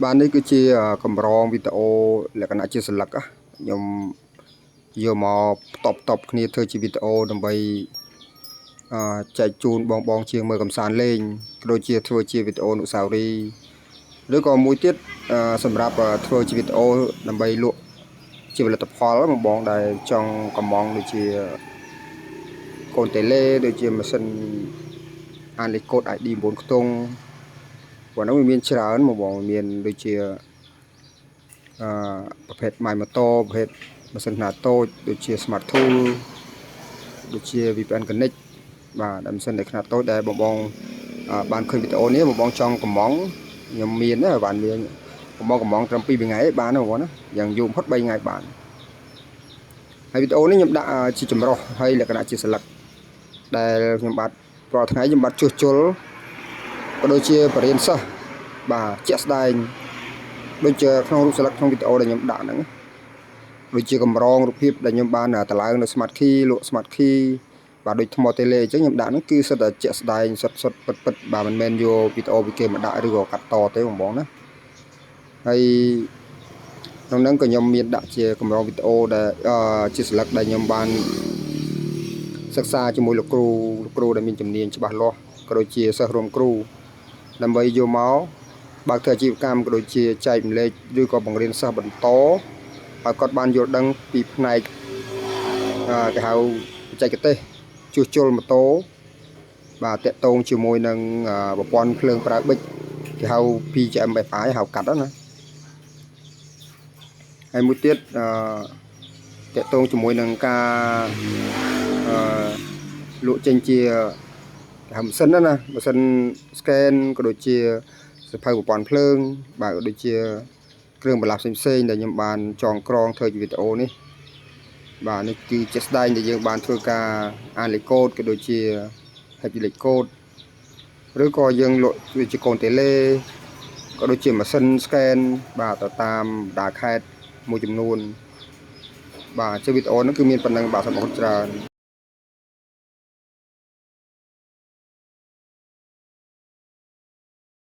បាននេះគឺជាកម្រងវីដេអូលក្ខណៈជាស្លឹកខ្ញុំយកមកតបគ្នាធ្វើជាវីដេអូដើម្បីចែកជូនបងជាងមើលកំសាន្តលេងក៏ដូចជាធ្វើជាវីដេអូអនុស្សាវរីយ៍ឬក៏មួយទៀតសម្រាប់ធ្វើជាវីដេអូដើម្បីលក់ជាផលិតផលបងដែលចង់កំងដូចជាកូនតេឡេដូចជាម៉ាស៊ីនអានលេខកូដ ID 9ខ្ទង់ព្រោះនោះវាមានច្រើនបងមានដូចជាប្រភេទ My Motor ប្រភេទម៉ាស៊ីនខ្នាតតូចដូចជា Smart Tool ដូចជា VPN Connect បាទម៉ាស៊ីនខ្នាតតូចដែលបងបានឃើញវីដេអូនេះបងចង់កំងខ្ញុំមានណាបានមានកំងត្រឹម2ថ្ងៃបានណាបងណាយ៉ាងយូរបំផុត3ថ្ងៃបានហើយវីដេអូនេះខ្ញុំដាក់ជាចម្រុះហើយលក្ខណៈជាស្លឹកដែលខ្ញុំបាទរាល់ថ្ងៃខ្ញុំបាទជួសជុលក៏ដូចជាបរិញ្ញាសិស្សបាទជាក់ស្ដែងដូចជាក្នុងរូបស្លឹកក្នុងវីដេអូដែលខ្ញុំដាក់ហ្នឹងដូចជាកម្រងរូបភាពដែលខ្ញុំបានតម្លើងនៅ Smart Key លក់ Smart Key បាទដូចថ្មតេឡេអញ្ចឹងខ្ញុំដាក់ហ្នឹងគឺសិតតែជាក់ស្ដែងសុទ្ធពិតបាទមិនមែនយកវីដេអូពីគេមកដាក់ឬក៏កាត់តទេបងណាហើយក្នុងហ្នឹងក៏ខ្ញុំមានដាក់ជាកម្រងវីដេអូដែលជាស្លឹកដែលខ្ញុំបានសិក្សាជាមួយលោកគ្រូដែលមានជំនាញច្បាស់លាស់ក៏ដូចជាសិស្សរួមគ្រូដើម្បីយកមកបើកធ្វើអាជីវកម្មក៏ដូចជាចែកម្លែកឬក៏បង្រៀនសិស្សបន្តឲ្យគាត់បានយល់ដឹងពីផ្នែកគេហៅបច្ចេកទេសជួសជុលម៉ូតូបាទតាក់ទងជាមួយនឹងប្រព័ន្ធភ្លើងប្រើប៊ិចគេហៅ PGM-FI ហៅកាត់ណាហើយមួយទៀតតាក់ទងជាមួយនឹងការលក់ចេញជាម៉ាស៊ីនណាម៉ាស៊ីន scan ក៏ដូចជាសភៅប្រព័ន្ធភ្លើងបាទក៏ដូចជាគ្រឿងបន្លាស់ផ្សេងដែលខ្ញុំបានចងក្រងធ្វើជាវីដេអូនេះបាទនេះគឺជាស្ដែងដែលយើងបានធ្វើការអានលេខកូដក៏ដូចជាហិចលេខកូដឬក៏យើងលក់វាជាកូនតេឡេក៏ដូចជាម៉ាស៊ីន scan បាទទៅតាមបណ្ដាខេត្តមួយចំនួនបាទជាវីដេអូហ្នឹងគឺមានប៉ុណ្ណឹងបាទសូមអរគុណច្រើន